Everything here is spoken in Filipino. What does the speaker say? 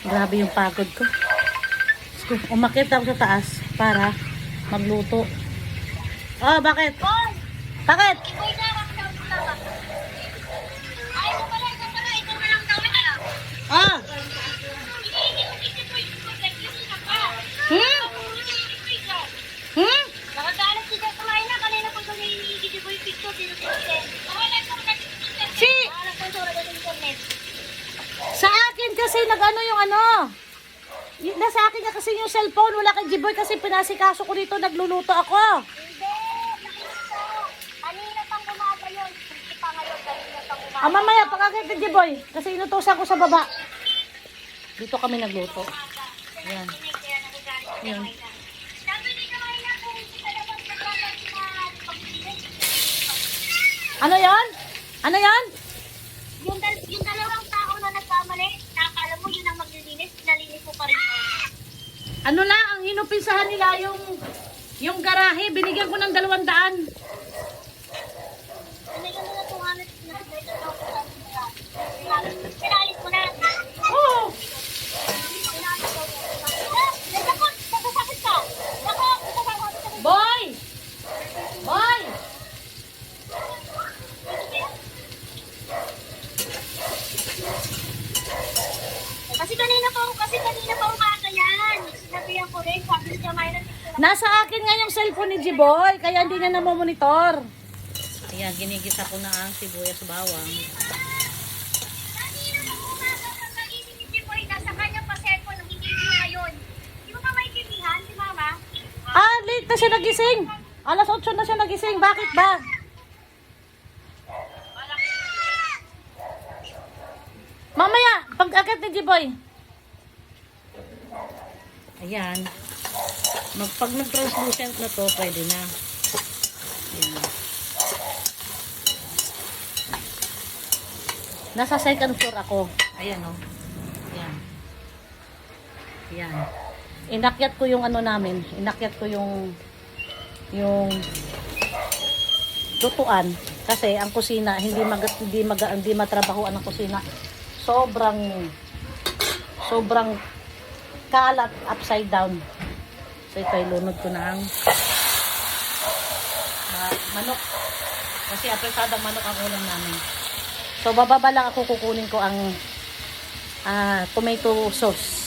Grabe yung pagod ko. Umakyat ako sa taas para magluto. Oh, bakit? Bakit? Ah! Hmm? Hmm? Nakagalit siya kumain na kanina pag nag-iigit ko yung picture Si sa akin kasi nag-ano yung ano. Nasa akin nga kasi yung cellphone. Wala kay Jiboy kasi pinasikaso ko dito. Nagluluto ako. Hindi, kanina pang umaga yun. Hindi pa ngayon, kanina pang umaga. Mamaya pagkakit ni Jiboy. Kasi inutusan ko sa baba. Dito kami nagluto. Yan. Yan. Ano yan? Ano yan? Yung dalawang tao na nagkamali, nakakala mo yun ang maglilinis, nalinis mo pa rin. Ano na, ang inumpisahan nila yung garahe. Binigyan ko ng 200. Binigyan mo na 200 na pinalis mo na. Oo. Nasasakit ka. Boy! Boy! Kasi kanina pa umaga yan. Sinabihan ko rin, sabi niya may Nasa akin nga yung cellphone ni Jiboy, kaya hindi niya namomonitor. Ayan, ginigisa ko na ang sibuyas bawang. kanina pa umaga pag nagising ni Jiboy, nasa kanyang pa-cellphone nung hindi niyo ngayon. Di mo ba maintindihan si Mama? Ah, late na siya nagising. Alas 8 na siya nagising. Bakit ba? Mamaya, pag-akit ni Jiboy. Ayan. Pag nag-translucent na to, pwede na. Ayan. Nasa second floor ako. Ayan o. Ayan. Ayan. Inakyat ko yung ano namin. Inakyat ko yung lutuan. Kasi ang kusina, hindi matrabahuan ang kusina. Sobrang kalat, upside down. So ito ay lunod ko ng manok. Kasi apresadang manok ang ulam namin. So bababa lang ako, kukunin ko ang tomato sauce.